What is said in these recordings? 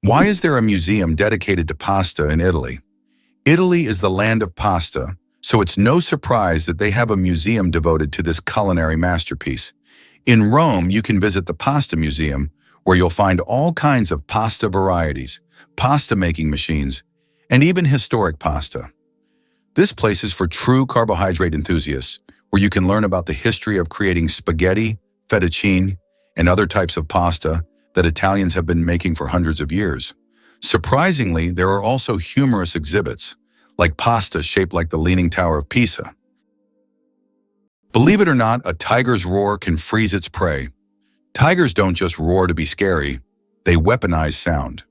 Why is there a museum dedicated to pasta in Italy? Italy is the land of pasta, so it's no surprise that they have a museum devoted to this culinary masterpiece. In Rome, you can visit the Pasta Museum, where you'll find all kinds of pasta varieties, pasta-making machines, and even historic pasta. This place is for true carbohydrate enthusiasts, where you can learn about the history of creating spaghetti, fettuccine, and other types of pasta that Italians have been making for hundreds of years. Surprisingly, there are also humorous exhibits, like pasta shaped like the Leaning Tower of Pisa. Believe it or not, a tiger's roar can freeze its prey. Tigers don't just roar to be scary, they weaponize sound.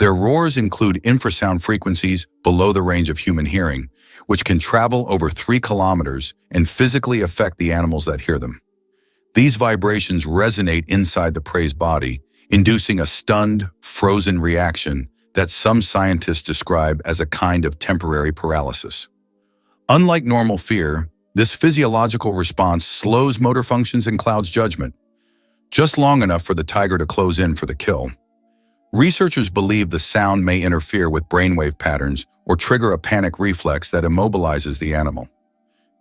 Their roars include infrasound frequencies below the range of human hearing, which can travel over 3 kilometers and physically affect the animals that hear them. These vibrations resonate inside the prey's body, inducing a stunned, frozen reaction that some scientists describe as a kind of temporary paralysis. Unlike normal fear, this physiological response slows motor functions and clouds judgment, just long enough for the tiger to close in for the kill. Researchers believe the sound may interfere with brainwave patterns or trigger a panic reflex that immobilizes the animal.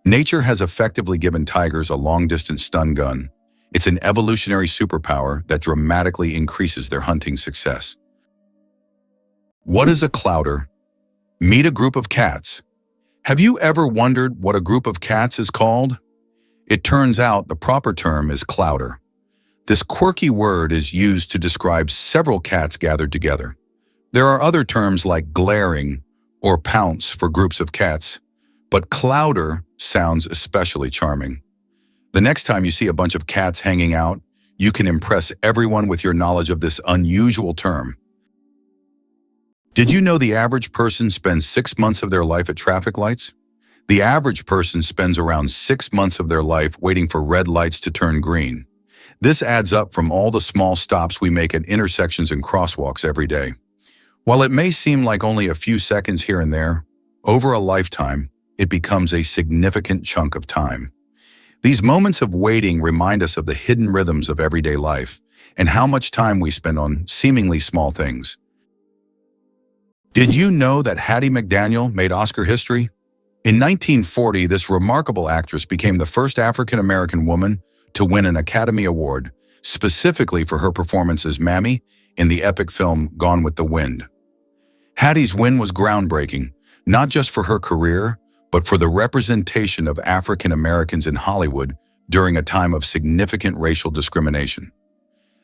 Nature has effectively given tigers a long-distance stun gun. It's an evolutionary superpower that dramatically increases their hunting success. What is a clouder? Meet a group of cats. Have you ever wondered what a group of cats is called? It turns out the proper term is clouder. This quirky word is used to describe several cats gathered together. There are other terms like glaring or pounce for groups of cats, but clouder sounds especially charming. The next time you see a bunch of cats hanging out, you can impress everyone with your knowledge of this unusual term. Did you know the average person spends 6 months of their life at traffic lights? The average person spends around 6 months of their life waiting for red lights to turn green. This adds up from all the small stops we make at intersections and crosswalks every day. While it may seem like only a few seconds here and there, over a lifetime, it becomes a significant chunk of time. These moments of waiting remind us of the hidden rhythms of everyday life and how much time we spend on seemingly small things. Did you know that Hattie McDaniel made Oscar history? In 1940, this remarkable actress became the first African-American woman to win an Academy Award, specifically for her performance as Mammy in the epic film Gone with the Wind. Hattie's win was groundbreaking, not just for her career, but for the representation of African Americans in Hollywood during a time of significant racial discrimination.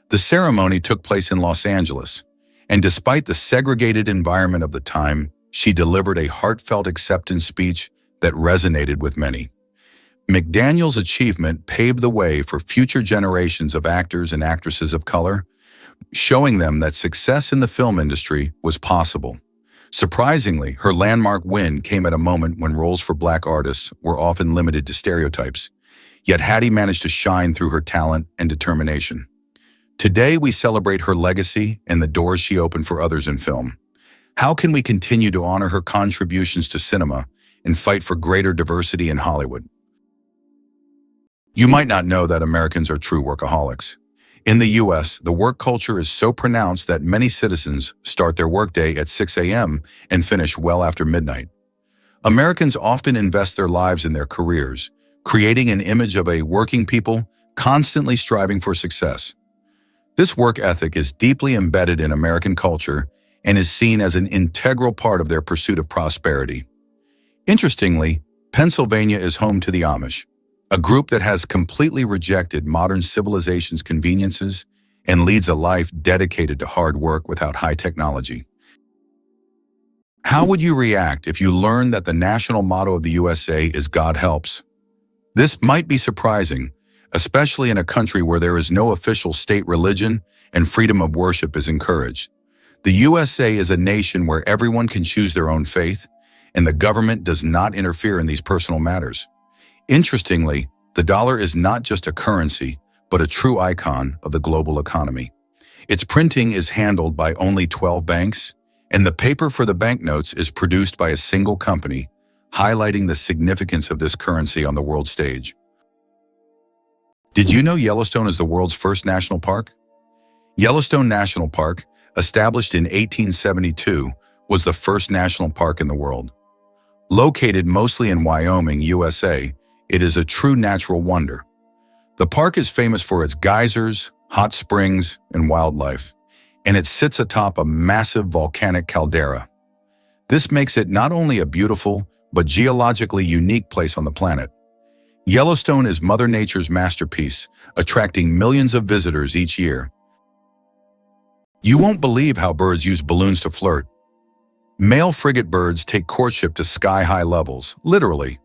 The ceremony took place in Los Angeles, and despite the segregated environment of the time, she delivered a heartfelt acceptance speech that resonated with many. McDaniel's achievement paved the way for future generations of actors and actresses of color, showing them that success in the film industry was possible. Surprisingly, her landmark win came at a moment when roles for Black artists were often limited to stereotypes. Yet Hattie managed to shine through her talent and determination. Today, we celebrate her legacy and the doors she opened for others in film. How can we continue to honor her contributions to cinema and fight for greater diversity in Hollywood? You might not know that Americans are true workaholics. In the U.S., the work culture is so pronounced that many citizens start their workday at 6 a.m. and finish well after midnight. Americans often invest their lives in their careers, creating an image of a working people constantly striving for success. This work ethic is deeply embedded in American culture and is seen as an integral part of their pursuit of prosperity. Interestingly, Pennsylvania is home to the Amish, a group that has completely rejected modern civilization's conveniences and leads a life dedicated to hard work without high technology. How would you react if you learned that the national motto of the USA is God helps? This might be surprising, especially in a country where there is no official state religion and freedom of worship is encouraged. The USA is a nation where everyone can choose their own faith, and the government does not interfere in these personal matters. Interestingly, the dollar is not just a currency, but a true icon of the global economy. Its printing is handled by only 12 banks, and the paper for the banknotes is produced by a single company, highlighting the significance of this currency on the world stage. Did you know Yellowstone is the world's first national park? Yellowstone National Park, established in 1872, was the first national park in the world. Located mostly in Wyoming, USA, it is a true natural wonder. The park is famous for its geysers, hot springs, and wildlife, and it sits atop a massive volcanic caldera. This makes it not only a beautiful, but geologically unique place on the planet. Yellowstone is Mother Nature's masterpiece, attracting millions of visitors each year. You won't believe how birds use balloons to flirt. Male frigate birds take courtship to sky-high levels, literally.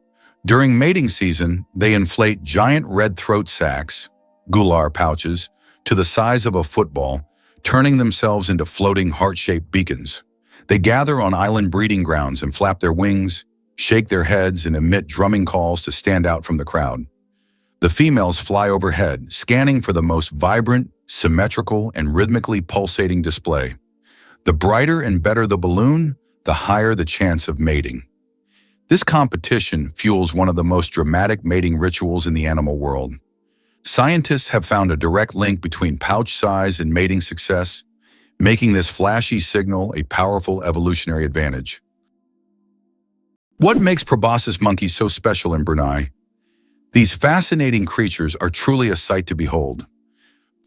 During mating season, they inflate giant red throat sacs, gular pouches, to the size of a football, turning themselves into floating heart-shaped beacons. They gather on island breeding grounds and flap their wings, shake their heads, and emit drumming calls to stand out from the crowd. The females fly overhead, scanning for the most vibrant, symmetrical, and rhythmically pulsating display. The brighter and better the balloon, the higher the chance of mating. This competition fuels one of the most dramatic mating rituals in the animal world. Scientists have found a direct link between pouch size and mating success, making this flashy signal a powerful evolutionary advantage. What makes proboscis monkeys so special in Brunei? These fascinating creatures are truly a sight to behold.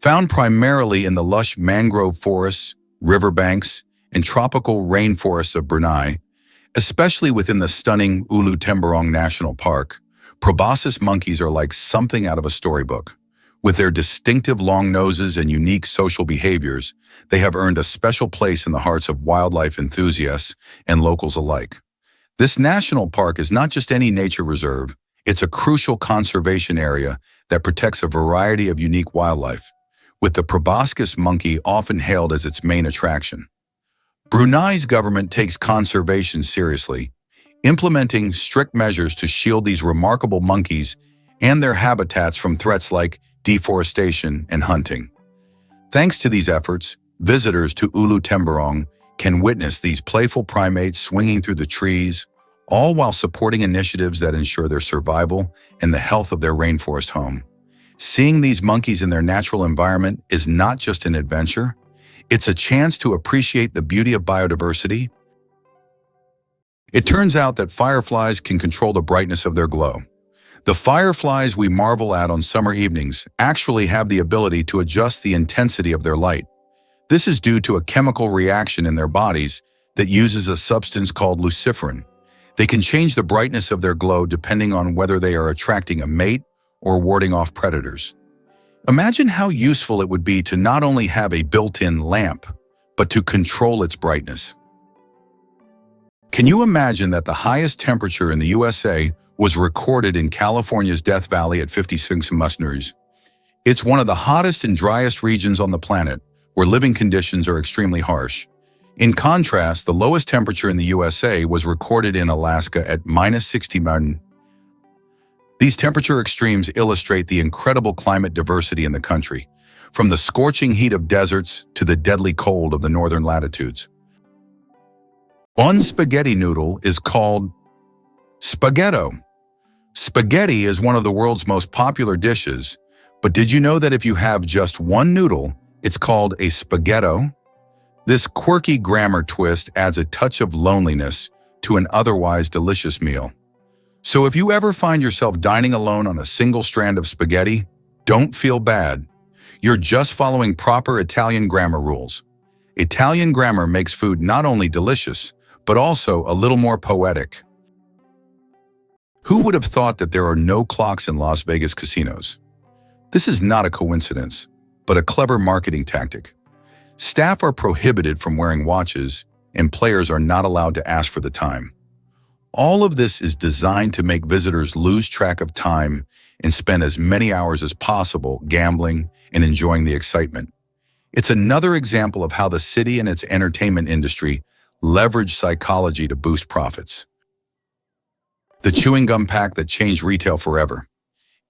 Found primarily in the lush mangrove forests, riverbanks, and tropical rainforests of Brunei, especially within the stunning Ulu Temburong National Park, proboscis monkeys are like something out of a storybook. With their distinctive long noses and unique social behaviors, they have earned a special place in the hearts of wildlife enthusiasts and locals alike. This national park is not just any nature reserve, it's a crucial conservation area that protects a variety of unique wildlife, with the proboscis monkey often hailed as its main attraction. Brunei's government takes conservation seriously, implementing strict measures to shield these remarkable monkeys and their habitats from threats like deforestation and hunting. Thanks to these efforts, visitors to Ulu Temburong can witness these playful primates swinging through the trees, all while supporting initiatives that ensure their survival and the health of their rainforest home. Seeing these monkeys in their natural environment is not just an adventure, it's a chance to appreciate the beauty of biodiversity. It turns out that fireflies can control the brightness of their glow. The fireflies we marvel at on summer evenings actually have the ability to adjust the intensity of their light. This is due to a chemical reaction in their bodies that uses a substance called luciferin. They can change the brightness of their glow depending on whether they are attracting a mate or warding off predators. Imagine how useful it would be to not only have a built-in lamp, but to control its brightness. Can you imagine that the highest temperature in the USA was recorded in California's Death Valley at 56 degrees? It's one of the hottest and driest regions on the planet, where living conditions are extremely harsh. In contrast, the lowest temperature in the USA was recorded in Alaska at -60 . These temperature extremes illustrate the incredible climate diversity in the country, from the scorching heat of deserts to the deadly cold of the northern latitudes. One spaghetti noodle is called spaghetto. Spaghetti is one of the world's most popular dishes, but did you know that if you have just one noodle, it's called a spaghetto? This quirky grammar twist adds a touch of loneliness to an otherwise delicious meal. So if you ever find yourself dining alone on a single strand of spaghetti, don't feel bad. You're just following proper Italian grammar rules. Italian grammar makes food not only delicious, but also a little more poetic. Who would have thought that there are no clocks in Las Vegas casinos? This is not a coincidence, but a clever marketing tactic. Staff are prohibited from wearing watches, and players are not allowed to ask for the time. All of this is designed to make visitors lose track of time and spend as many hours as possible gambling and enjoying the excitement. It's another example of how the city and its entertainment industry leverage psychology to boost profits. The chewing gum pack that changed retail forever.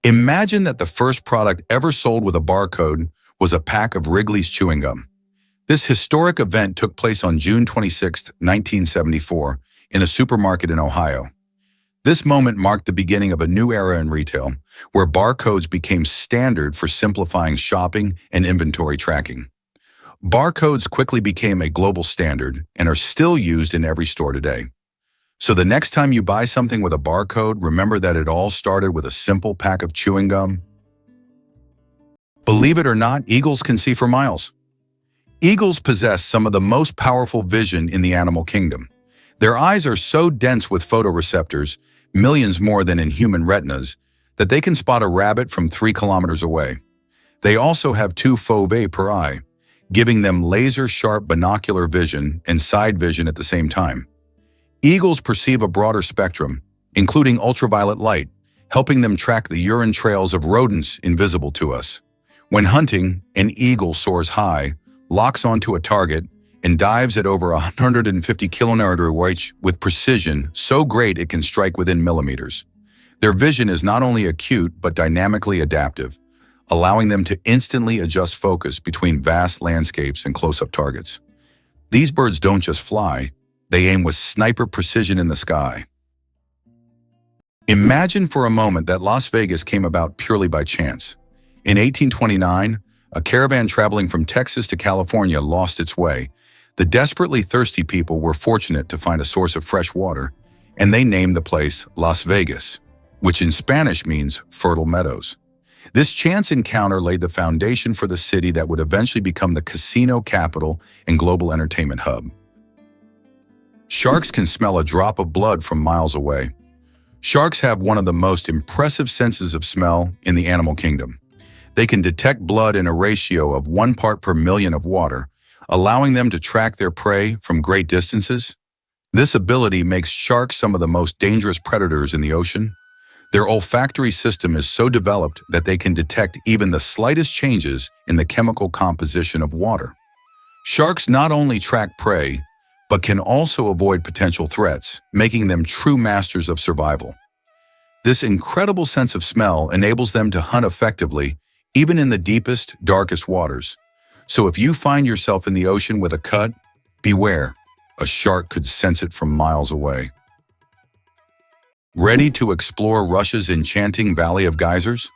Imagine that the first product ever sold with a barcode was a pack of Wrigley's chewing gum. This historic event took place on June 26, 1974, in a supermarket in Ohio. This moment marked the beginning of a new era in retail, where barcodes became standard for simplifying shopping and inventory tracking. Barcodes quickly became a global standard and are still used in every store today. So the next time you buy something with a barcode, remember that it all started with a simple pack of chewing gum. Believe it or not, eagles can see for miles. Eagles possess some of the most powerful vision in the animal kingdom. Their eyes are so dense with photoreceptors, millions more than in human retinas, that they can spot a rabbit from 3 kilometers away. They also have 2 foveae per eye, giving them laser-sharp binocular vision and side vision at the same time. Eagles perceive a broader spectrum, including ultraviolet light, helping them track the urine trails of rodents invisible to us. When hunting, an eagle soars high, locks onto a target, and dives at over 150 km/h with precision so great it can strike within millimeters. Their vision is not only acute but dynamically adaptive, allowing them to instantly adjust focus between vast landscapes and close-up targets. These birds don't just fly, they aim with sniper precision in the sky. Imagine for a moment that Las Vegas came about purely by chance. In 1829, a caravan traveling from Texas to California lost its way. The desperately thirsty people were fortunate to find a source of fresh water, and they named the place Las Vegas, which in Spanish means fertile meadows. This chance encounter laid the foundation for the city that would eventually become the casino capital and global entertainment hub. Sharks can smell a drop of blood from miles away. Sharks have one of the most impressive senses of smell in the animal kingdom. They can detect blood in a ratio of 1 part per million of water, allowing them to track their prey from great distances. This ability makes sharks some of the most dangerous predators in the ocean. Their olfactory system is so developed that they can detect even the slightest changes in the chemical composition of water. Sharks not only track prey, but can also avoid potential threats, making them true masters of survival. This incredible sense of smell enables them to hunt effectively, even in the deepest, darkest waters. So if you find yourself in the ocean with a cut, beware. A shark could sense it from miles away. Ready to explore Russia's enchanting Valley of Geysers?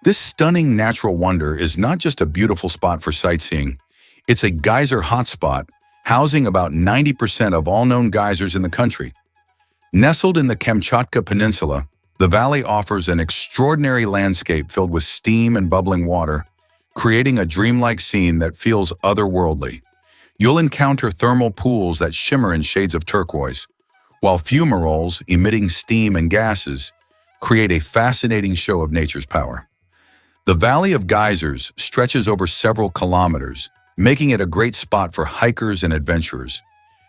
This stunning natural wonder is not just a beautiful spot for sightseeing, it's a geyser hotspot, housing about 90% of all known geysers in the country. Nestled in the Kamchatka Peninsula, the valley offers an extraordinary landscape filled with steam and bubbling water, creating a dreamlike scene that feels otherworldly. You'll encounter thermal pools that shimmer in shades of turquoise, while fumaroles, emitting steam and gases, create a fascinating show of nature's power. The Valley of Geysers stretches over several kilometers, making it a great spot for hikers and adventurers.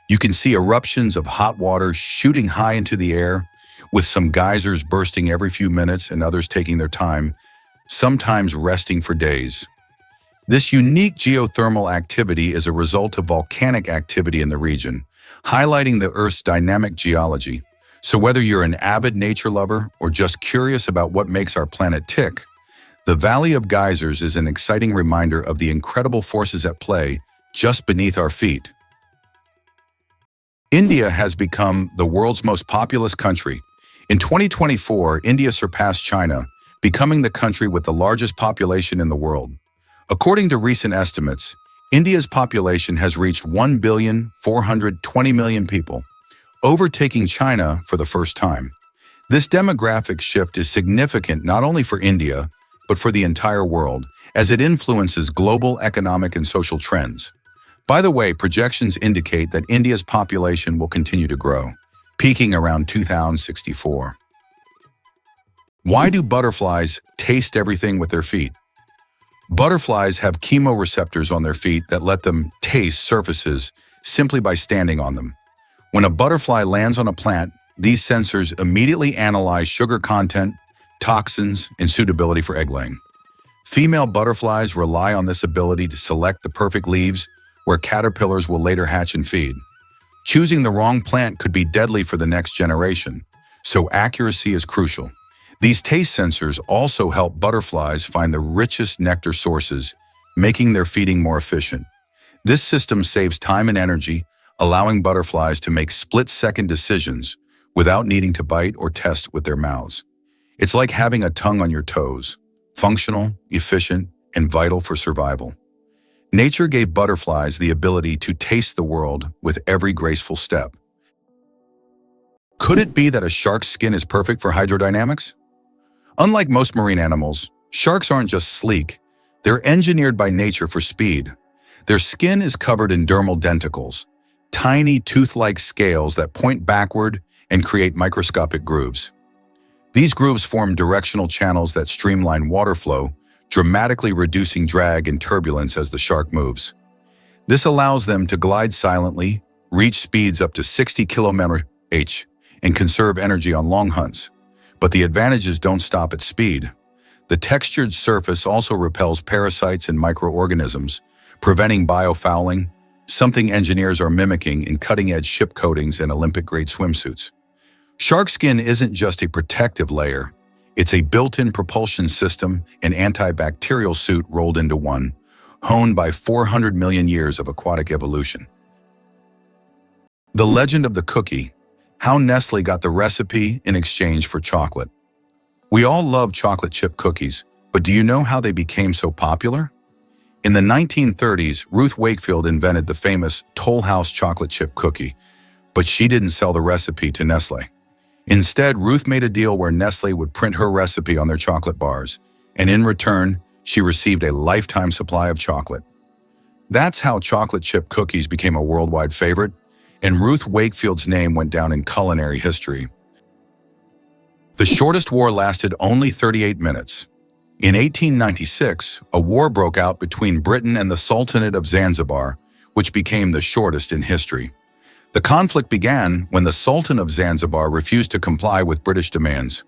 You can see eruptions of hot water shooting high into the air, with some geysers bursting every few minutes and others taking their time, sometimes resting for days. This unique geothermal activity is a result of volcanic activity in the region, highlighting the Earth's dynamic geology. So whether you're an avid nature lover or just curious about what makes our planet tick, the Valley of Geysers is an exciting reminder of the incredible forces at play just beneath our feet. India has become the world's most populous country. In 2024, India surpassed China, becoming the country with the largest population in the world. According to recent estimates, India's population has reached 1,420,000,000 people, overtaking China for the first time. This demographic shift is significant not only for India, but for the entire world, as it influences global economic and social trends. By the way, projections indicate that India's population will continue to grow, peaking around 2064. Why do butterflies taste everything with their feet? Butterflies have chemoreceptors on their feet that let them taste surfaces simply by standing on them. When a butterfly lands on a plant, these sensors immediately analyze sugar content, toxins, and suitability for egg laying. Female butterflies rely on this ability to select the perfect leaves where caterpillars will later hatch and feed. Choosing the wrong plant could be deadly for the next generation, so accuracy is crucial. These taste sensors also help butterflies find the richest nectar sources, making their feeding more efficient. This system saves time and energy, allowing butterflies to make split-second decisions without needing to bite or test with their mouths. It's like having a tongue on your toes, functional, efficient, and vital for survival. Nature gave butterflies the ability to taste the world with every graceful step. Could it be that a shark's skin is perfect for hydrodynamics? Unlike most marine animals, sharks aren't just sleek, they're engineered by nature for speed. Their skin is covered in dermal denticles, tiny tooth-like scales that point backward and create microscopic grooves. These grooves form directional channels that streamline water flow, dramatically reducing drag and turbulence as the shark moves. This allows them to glide silently, reach speeds up to 60 km/h, and conserve energy on long hunts. But the advantages don't stop at speed. The textured surface also repels parasites and microorganisms, preventing biofouling, something engineers are mimicking in cutting-edge ship coatings and Olympic-grade swimsuits. Shark skin isn't just a protective layer, it's a built-in propulsion system and antibacterial suit rolled into one, honed by 400 million years of aquatic evolution. The legend of the cookie, how Nestle got the recipe in exchange for chocolate. We all love chocolate chip cookies, but do you know how they became so popular? In the 1930s, Ruth Wakefield invented the famous Toll House chocolate chip cookie, but she didn't sell the recipe to Nestle. Instead, Ruth made a deal where Nestle would print her recipe on their chocolate bars, and in return, she received a lifetime supply of chocolate. That's how chocolate chip cookies became a worldwide favorite, and Ruth Wakefield's name went down in culinary history. The shortest war lasted only 38 minutes. In 1896, a war broke out between Britain and the Sultanate of Zanzibar, which became the shortest in history. The conflict began when the Sultan of Zanzibar refused to comply with British demands.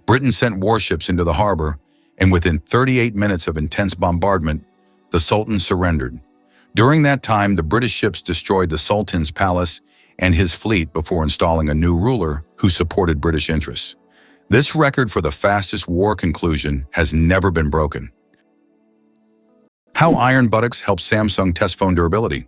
Britain sent warships into the harbor, and within 38 minutes of intense bombardment, the Sultan surrendered. During that time, the British ships destroyed the Sultan's palace and his fleet before installing a new ruler who supported British interests. This record for the fastest war conclusion has never been broken. How iron buttocks help Samsung test phone durability.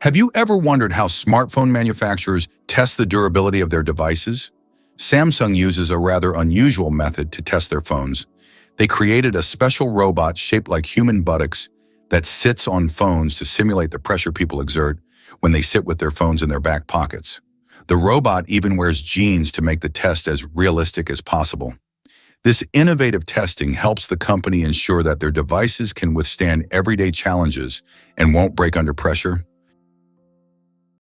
Have you ever wondered how smartphone manufacturers test the durability of their devices? Samsung uses a rather unusual method to test their phones. They created a special robot shaped like human buttocks that sits on phones to simulate the pressure people exert when they sit with their phones in their back pockets. The robot even wears jeans to make the test as realistic as possible. This innovative testing helps the company ensure that their devices can withstand everyday challenges and won't break under pressure.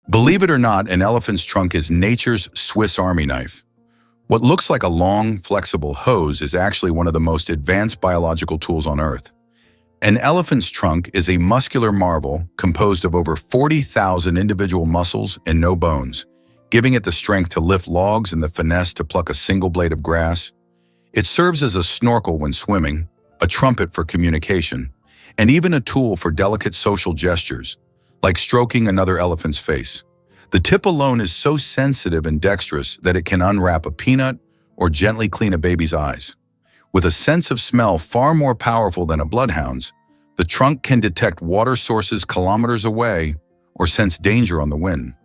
Believe it or not, an elephant's trunk is nature's Swiss Army knife. What looks like a long, flexible hose is actually one of the most advanced biological tools on Earth. An elephant's trunk is a muscular marvel composed of over 40,000 individual muscles and no bones, giving it the strength to lift logs and the finesse to pluck a single blade of grass. It serves as a snorkel when swimming, a trumpet for communication, and even a tool for delicate social gestures, like stroking another elephant's face. The tip alone is so sensitive and dexterous that it can unwrap a peanut or gently clean a baby's eyes. With a sense of smell far more powerful than a bloodhound's, the trunk can detect water sources kilometers away or sense danger on the wind.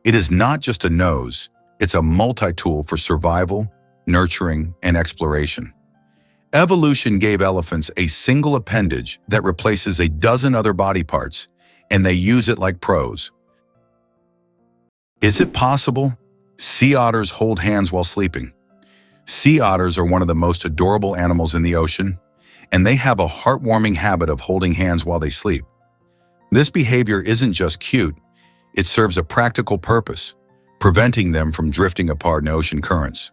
It is not just a nose, it's a multi-tool for survival, nurturing, and exploration. Evolution gave elephants a single appendage that replaces a dozen other body parts, and they use it like pros. Is it possible? Sea otters hold hands while sleeping. Sea otters are one of the most adorable animals in the ocean, and they have a heartwarming habit of holding hands while they sleep. This behavior isn't just cute, it serves a practical purpose, preventing them from drifting apart in ocean currents.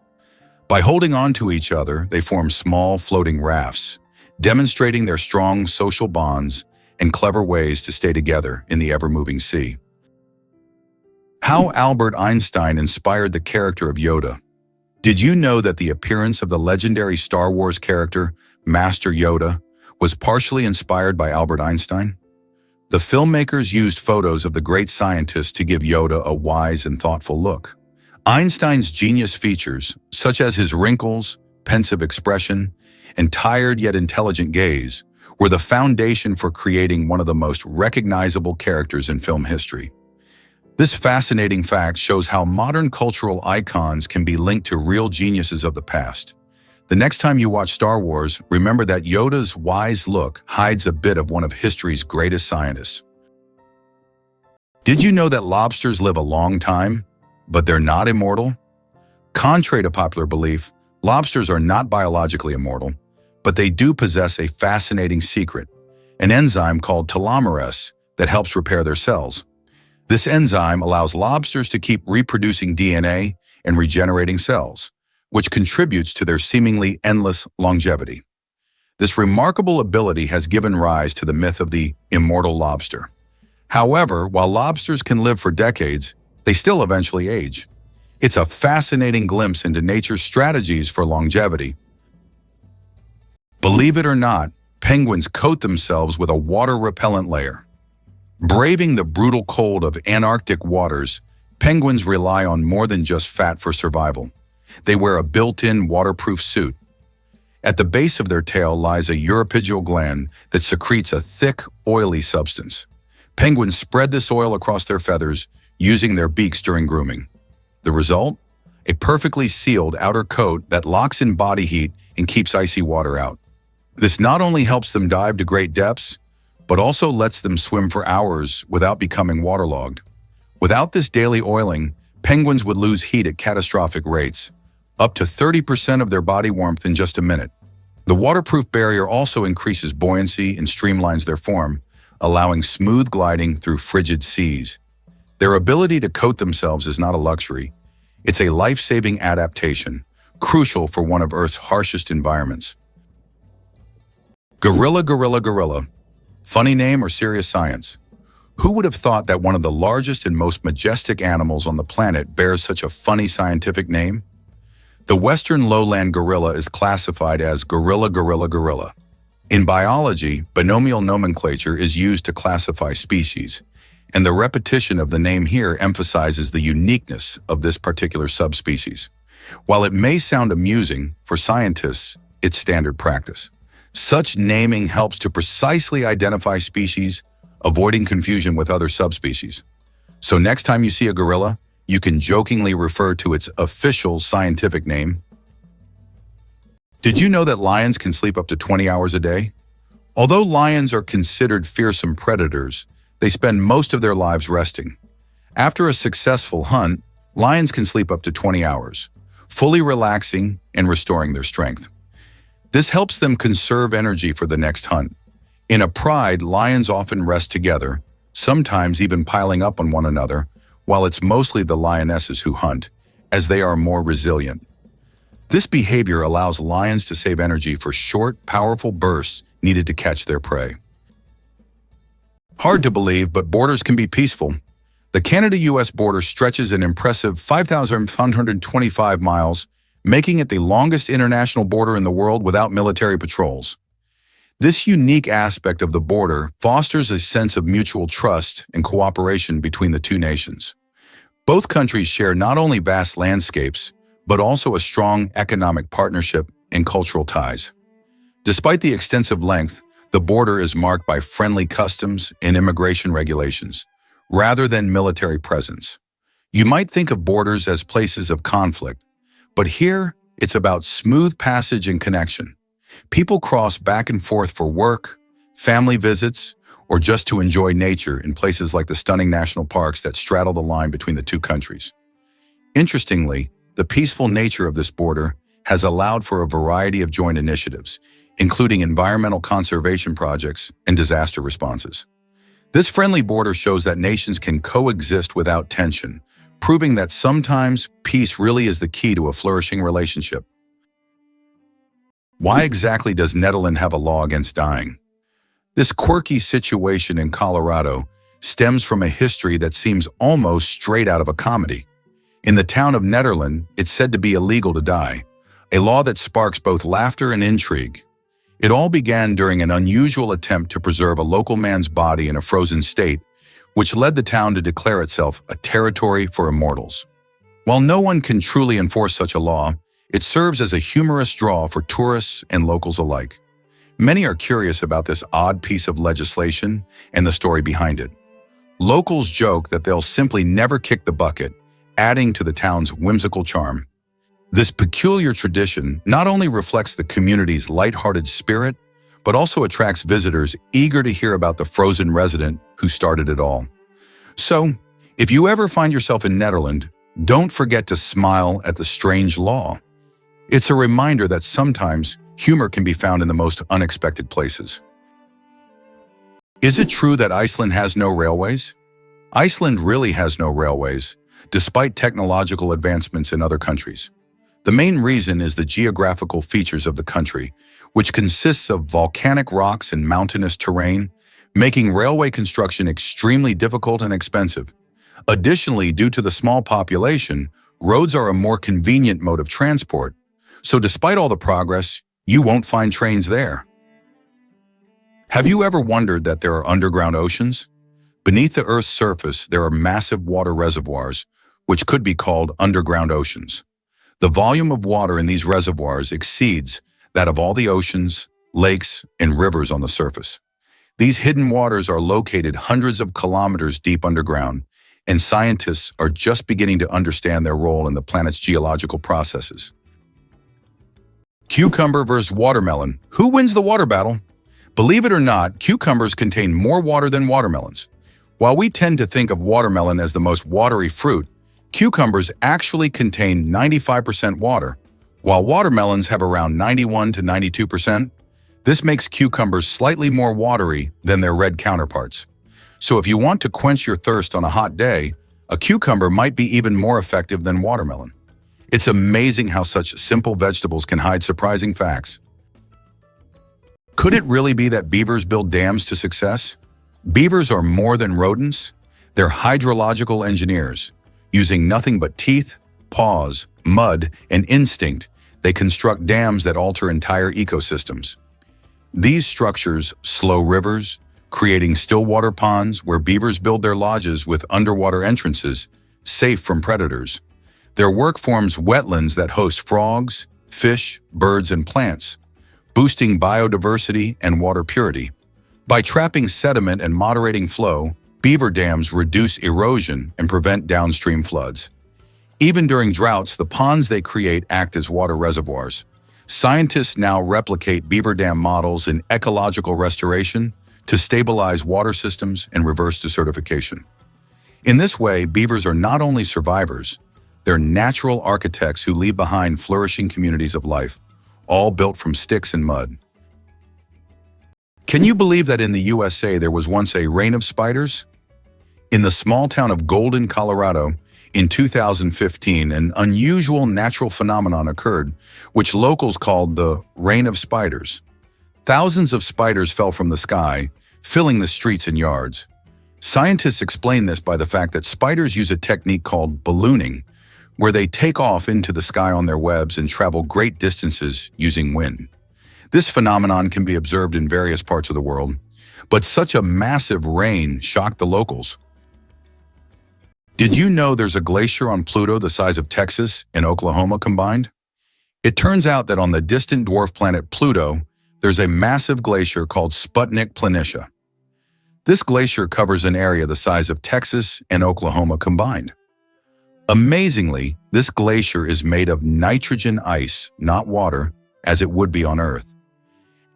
By holding on to each other, they form small floating rafts, demonstrating their strong social bonds and clever ways to stay together in the ever-moving sea. How Albert Einstein inspired the character of Yoda. Did you know that the appearance of the legendary Star Wars character, Master Yoda, was partially inspired by Albert Einstein? The filmmakers used photos of the great scientist to give Yoda a wise and thoughtful look. Einstein's genius features, such as his wrinkles, pensive expression, and tired yet intelligent gaze, were the foundation for creating one of the most recognizable characters in film history. This fascinating fact shows how modern cultural icons can be linked to real geniuses of the past. The next time you watch Star Wars, remember that Yoda's wise look hides a bit of one of history's greatest scientists. Did you know that lobsters live a long time, but they're not immortal? Contrary to popular belief, lobsters are not biologically immortal, but they do possess a fascinating secret, an enzyme called telomerase that helps repair their cells. This enzyme allows lobsters to keep reproducing DNA and regenerating cells, which contributes to their seemingly endless longevity. This remarkable ability has given rise to the myth of the immortal lobster. However, while lobsters can live for decades, they still eventually age. It's a fascinating glimpse into nature's strategies for longevity. Believe it or not, penguins coat themselves with a water-repellent layer. Braving the brutal cold of Antarctic waters, penguins rely on more than just fat for survival. They wear a built-in waterproof suit. At the base of their tail lies a uropygial gland that secretes a thick, oily substance. Penguins spread this oil across their feathers, using their beaks during grooming. The result? A perfectly sealed outer coat that locks in body heat and keeps icy water out. This not only helps them dive to great depths, but also lets them swim for hours without becoming waterlogged. Without this daily oiling, penguins would lose heat at catastrophic rates, up to 30% of their body warmth in just a minute. The waterproof barrier also increases buoyancy and streamlines their form, allowing smooth gliding through frigid seas. Their ability to coat themselves is not a luxury. It's a life-saving adaptation, crucial for one of Earth's harshest environments. Gorilla, gorilla, gorilla. Funny name or serious science? Who would have thought that one of the largest and most majestic animals on the planet bears such a funny scientific name? The western lowland gorilla is classified as gorilla, gorilla, gorilla. In biology, binomial nomenclature is used to classify species, and the repetition of the name here emphasizes the uniqueness of this particular subspecies. While it may sound amusing, for scientists, it's standard practice. Such naming helps to precisely identify species, avoiding confusion with other subspecies. So next time you see a gorilla, you can jokingly refer to its official scientific name. Did you know that lions can sleep up to 20 hours a day? Although lions are considered fearsome predators, they spend most of their lives resting. After a successful hunt, lions can sleep up to 20 hours, fully relaxing and restoring their strength. This helps them conserve energy for the next hunt. In a pride, lions often rest together, sometimes even piling up on one another, while it's mostly the lionesses who hunt, as they are more resilient. This behavior allows lions to save energy for short, powerful bursts needed to catch their prey. Hard to believe, but borders can be peaceful. The Canada-US border stretches an impressive 5,525 miles, making it the longest international border in the world without military patrols. This unique aspect of the border fosters a sense of mutual trust and cooperation between the two nations. Both countries share not only vast landscapes, but also a strong economic partnership and cultural ties. Despite the extensive length, the border is marked by friendly customs and immigration regulations, rather than military presence. You might think of borders as places of conflict, but here it's about smooth passage and connection. People cross back and forth for work, family visits, or just to enjoy nature in places like the stunning national parks that straddle the line between the two countries. Interestingly, the peaceful nature of this border has allowed for a variety of joint initiatives, including environmental conservation projects and disaster responses. This friendly border shows that nations can coexist without tension, proving that sometimes peace really is the key to a flourishing relationship. Why exactly does Netherlands have a law against dying? This quirky situation in Colorado stems from a history that seems almost straight out of a comedy. In the town of Netherlands, it's said to be illegal to die, a law that sparks both laughter and intrigue. It all began during an unusual attempt to preserve a local man's body in a frozen state, which led the town to declare itself a territory for immortals. While no one can truly enforce such a law, it serves as a humorous draw for tourists and locals alike. Many are curious about this odd piece of legislation and the story behind it. Locals joke that they'll simply never kick the bucket, adding to the town's whimsical charm. This peculiar tradition not only reflects the community's lighthearted spirit, but also attracts visitors eager to hear about the frozen resident who started it all. So, if you ever find yourself in Netherlands, don't forget to smile at the strange law. It's a reminder that sometimes humor can be found in the most unexpected places. Is it true that Iceland has no railways? Iceland really has no railways, despite technological advancements in other countries. The main reason is the geographical features of the country, which consists of volcanic rocks and mountainous terrain, making railway construction extremely difficult and expensive. Additionally, due to the small population, roads are a more convenient mode of transport. So despite all the progress, you won't find trains there. Have you ever wondered that there are underground oceans? Beneath the Earth's surface, there are massive water reservoirs, which could be called underground oceans. The volume of water in these reservoirs exceeds that of all the oceans, lakes, and rivers on the surface. These hidden waters are located hundreds of kilometers deep underground, and scientists are just beginning to understand their role in the planet's geological processes. Cucumber versus watermelon. Who wins the water battle? Believe it or not, cucumbers contain more water than watermelons. While we tend to think of watermelon as the most watery fruit, cucumbers actually contain 95% water, while watermelons have around 91 to 92%. This makes cucumbers slightly more watery than their red counterparts. So if you want to quench your thirst on a hot day, a cucumber might be even more effective than watermelon. It's amazing how such simple vegetables can hide surprising facts. Could it really be that beavers build dams to success? Beavers are more than rodents. They're hydrological engineers. Using nothing but teeth, paws, mud, and instinct, they construct dams that alter entire ecosystems. These structures slow rivers, creating stillwater ponds where beavers build their lodges with underwater entrances, safe from predators. Their work forms wetlands that host frogs, fish, birds, and plants, boosting biodiversity and water purity. By trapping sediment and moderating flow, beaver dams reduce erosion and prevent downstream floods. Even during droughts, the ponds they create act as water reservoirs. Scientists now replicate beaver dam models in ecological restoration to stabilize water systems and reverse desertification. In this way, beavers are not only survivors, they're natural architects who leave behind flourishing communities of life, all built from sticks and mud. Can you believe that in the USA there was once a reign of spiders? In the small town of Golden, Colorado, in 2015, an unusual natural phenomenon occurred, which locals called the reign of spiders. Thousands of spiders fell from the sky, filling the streets and yards. Scientists explain this by the fact that spiders use a technique called ballooning, where they take off into the sky on their webs and travel great distances using wind. This phenomenon can be observed in various parts of the world, but such a massive rain shocked the locals. Did you know there's a glacier on Pluto the size of Texas and Oklahoma combined? It turns out that on the distant dwarf planet Pluto, there's a massive glacier called Sputnik Planitia. This glacier covers an area the size of Texas and Oklahoma combined. Amazingly, this glacier is made of nitrogen ice, not water, as it would be on Earth.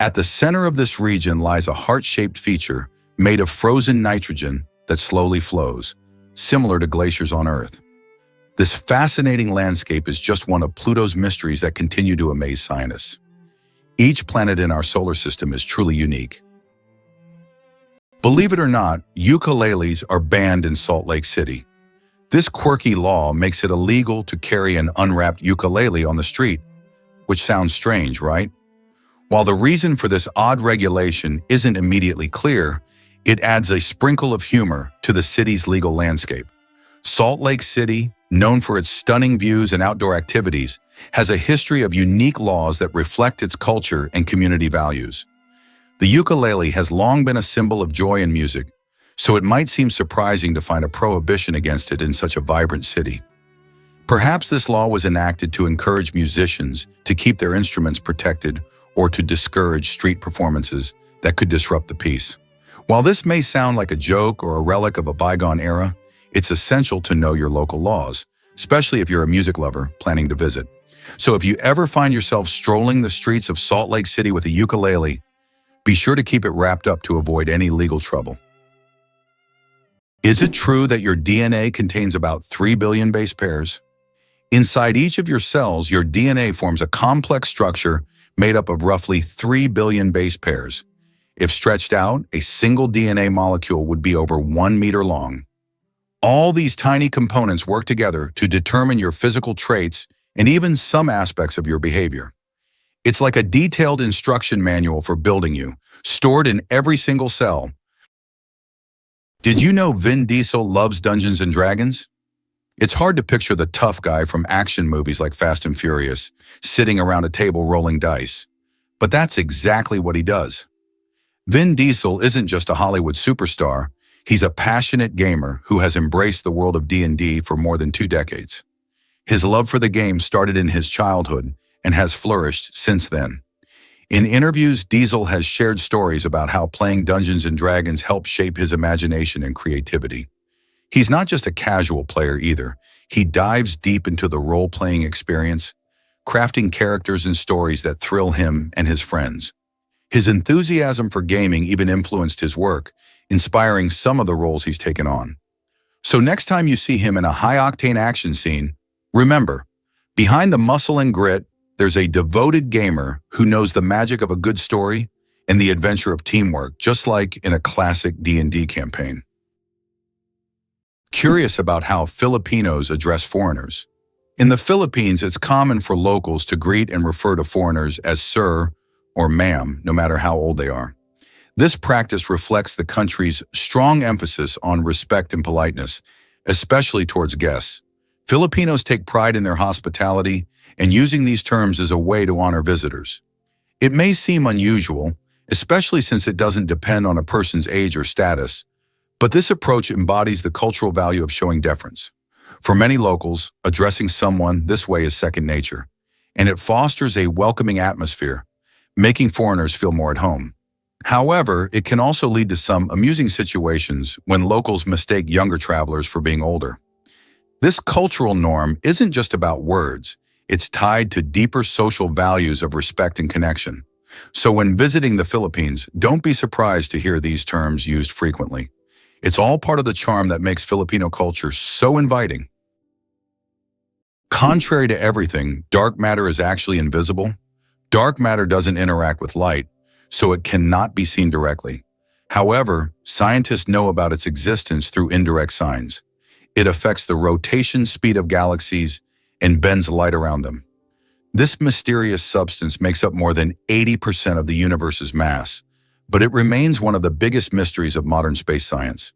At the center of this region lies a heart-shaped feature made of frozen nitrogen that slowly flows, similar to glaciers on Earth. This fascinating landscape is just one of Pluto's mysteries that continue to amaze scientists. Each planet in our solar system is truly unique. Believe it or not, ukuleles are banned in Salt Lake City. This quirky law makes it illegal to carry an unwrapped ukulele on the street, which sounds strange, right? While the reason for this odd regulation isn't immediately clear, it adds a sprinkle of humor to the city's legal landscape. Salt Lake City, known for its stunning views and outdoor activities, has a history of unique laws that reflect its culture and community values. The ukulele has long been a symbol of joy and music, so it might seem surprising to find a prohibition against it in such a vibrant city. Perhaps this law was enacted to encourage musicians to keep their instruments protected or to discourage street performances that could disrupt the peace. While this may sound like a joke or a relic of a bygone era, it's essential to know your local laws, especially if you're a music lover planning to visit. So if you ever find yourself strolling the streets of Salt Lake City with a ukulele, be sure to keep it wrapped up to avoid any legal trouble. Is it true that your DNA contains about 3 billion base pairs? Inside each of your cells, your DNA forms a complex structure made up of roughly 3 billion base pairs. If stretched out, a single DNA molecule would be over 1 meter long. All these tiny components work together to determine your physical traits and even some aspects of your behavior. It's like a detailed instruction manual for building you, stored in every single cell. Did you know Vin Diesel loves Dungeons and Dragons? It's hard to picture the tough guy from action movies like Fast and Furious, sitting around a table rolling dice. But that's exactly what he does. Vin Diesel isn't just a Hollywood superstar, he's a passionate gamer who has embraced the world of D&D for more than 2 decades. His love for the game started in his childhood and has flourished since then. In interviews, Diesel has shared stories about how playing Dungeons and Dragons helped shape his imagination and creativity. He's not just a casual player either. He dives deep into the role-playing experience, crafting characters and stories that thrill him and his friends. His enthusiasm for gaming even influenced his work, inspiring some of the roles he's taken on. So next time you see him in a high-octane action scene, remember, behind the muscle and grit, there's a devoted gamer who knows the magic of a good story and the adventure of teamwork, just like in a classic D&D campaign. Curious about how Filipinos address foreigners? In the Philippines, it's common for locals to greet and refer to foreigners as sir or ma'am, no matter how old they are. This practice reflects the country's strong emphasis on respect and politeness, especially towards guests. Filipinos take pride in their hospitality, and using these terms is a way to honor visitors. It may seem unusual, especially since it doesn't depend on a person's age or status, but this approach embodies the cultural value of showing deference. For many locals, addressing someone this way is second nature, and it fosters a welcoming atmosphere, making foreigners feel more at home. However, it can also lead to some amusing situations when locals mistake younger travelers for being older. This cultural norm isn't just about words, it's tied to deeper social values of respect and connection. So when visiting the Philippines, don't be surprised to hear these terms used frequently. It's all part of the charm that makes Filipino culture so inviting. Contrary to everything, dark matter is actually invisible. Dark matter doesn't interact with light, so it cannot be seen directly. However, scientists know about its existence through indirect signs. It affects the rotation speed of galaxies and bends light around them. This mysterious substance makes up more than 80% of the universe's mass, but it remains one of the biggest mysteries of modern space science.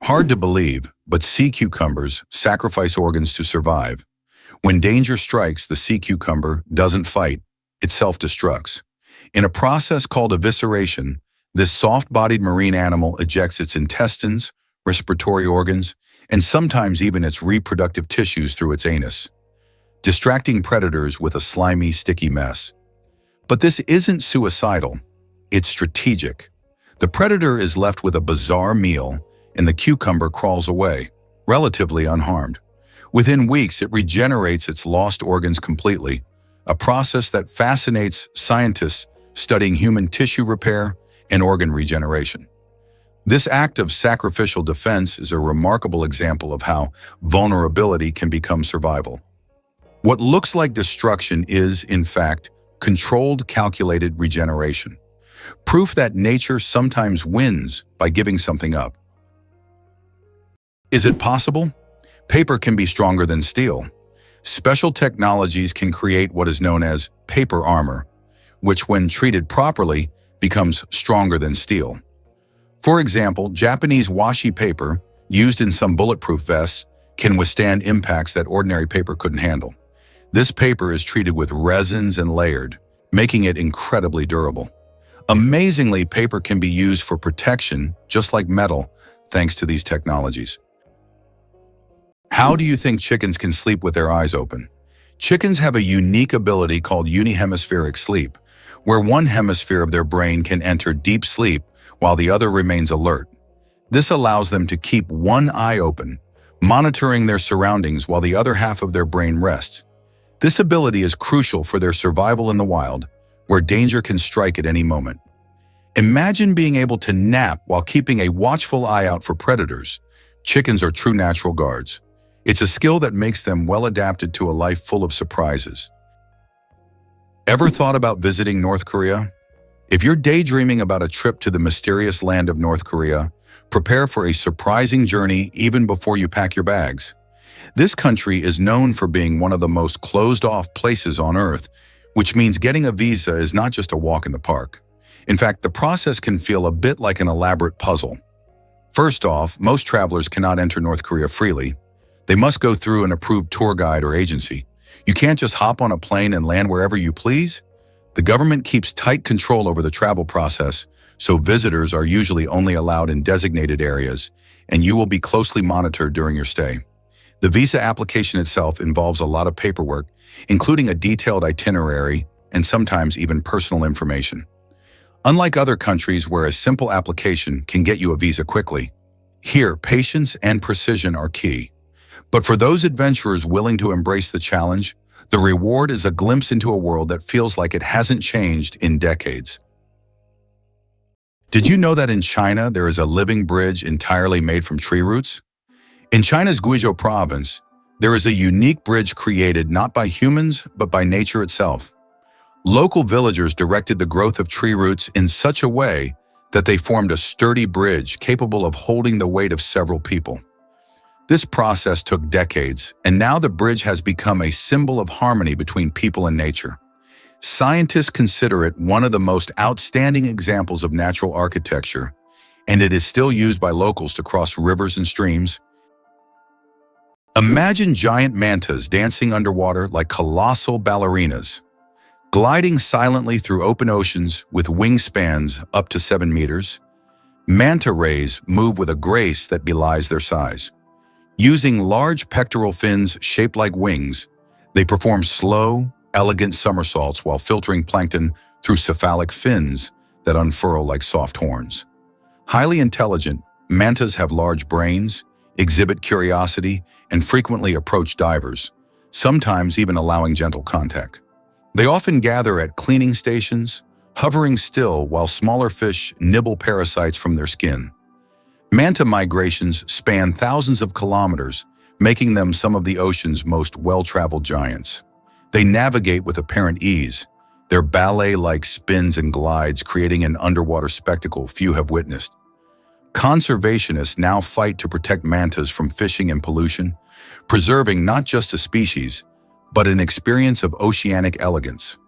Hard to believe, but sea cucumbers sacrifice organs to survive. When danger strikes, the sea cucumber doesn't fight, it self-destructs. In a process called evisceration, this soft-bodied marine animal ejects its intestines, respiratory organs, and sometimes even its reproductive tissues through its anus, distracting predators with a slimy, sticky mess. But this isn't suicidal, it's strategic. The predator is left with a bizarre meal, and the cucumber crawls away, relatively unharmed. Within weeks, it regenerates its lost organs completely, a process that fascinates scientists studying human tissue repair and organ regeneration. This act of sacrificial defense is a remarkable example of how vulnerability can become survival. What looks like destruction is, in fact, controlled, calculated regeneration. Proof that nature sometimes wins by giving something up. Is it possible? Paper can be stronger than steel. Special technologies can create what is known as paper armor, which when treated properly becomes stronger than steel. For example, Japanese washi paper, used in some bulletproof vests, can withstand impacts that ordinary paper couldn't handle. This paper is treated with resins and layered, making it incredibly durable. Amazingly, paper can be used for protection, just like metal, thanks to these technologies. How do you think chickens can sleep with their eyes open? Chickens have a unique ability called unihemispheric sleep, where one hemisphere of their brain can enter deep sleep while the other remains alert. This allows them to keep one eye open, monitoring their surroundings while the other half of their brain rests. This ability is crucial for their survival in the wild, where danger can strike at any moment. Imagine being able to nap while keeping a watchful eye out for predators. Chickens are true natural guards. It's a skill that makes them well adapted to a life full of surprises. Ever thought about visiting North Korea? If you're daydreaming about a trip to the mysterious land of North Korea, prepare for a surprising journey even before you pack your bags. This country is known for being one of the most closed-off places on Earth, which means getting a visa is not just a walk in the park. In fact, the process can feel a bit like an elaborate puzzle. First off, most travelers cannot enter North Korea freely. They must go through an approved tour guide or agency. You can't just hop on a plane and land wherever you please. The government keeps tight control over the travel process, so visitors are usually only allowed in designated areas, and you will be closely monitored during your stay. The visa application itself involves a lot of paperwork, including a detailed itinerary and sometimes even personal information. Unlike other countries where a simple application can get you a visa quickly, here patience and precision are key. But for those adventurers willing to embrace the challenge, the reward is a glimpse into a world that feels like it hasn't changed in decades. Did you know that in China there is a living bridge entirely made from tree roots? In China's Guizhou province, there is a unique bridge created not by humans but by nature itself. Local villagers directed the growth of tree roots in such a way that they formed a sturdy bridge capable of holding the weight of several people. This process took decades, and now the bridge has become a symbol of harmony between people and nature. Scientists consider it one of the most outstanding examples of natural architecture, and it is still used by locals to cross rivers and streams. Imagine giant mantas dancing underwater like colossal ballerinas, gliding silently through open oceans with wingspans up to 7 meters. Manta rays move with a grace that belies their size. Using large pectoral fins shaped like wings, they perform slow, elegant somersaults while filtering plankton through cephalic fins that unfurl like soft horns. Highly intelligent, mantas have large brains, exhibit curiosity, and frequently approach divers, sometimes even allowing gentle contact. They often gather at cleaning stations, hovering still while smaller fish nibble parasites from their skin. Manta migrations span thousands of kilometers, making them some of the ocean's most well-traveled giants. They navigate with apparent ease, their ballet-like spins and glides creating an underwater spectacle few have witnessed. Conservationists now fight to protect mantas from fishing and pollution, preserving not just a species, but an experience of oceanic elegance.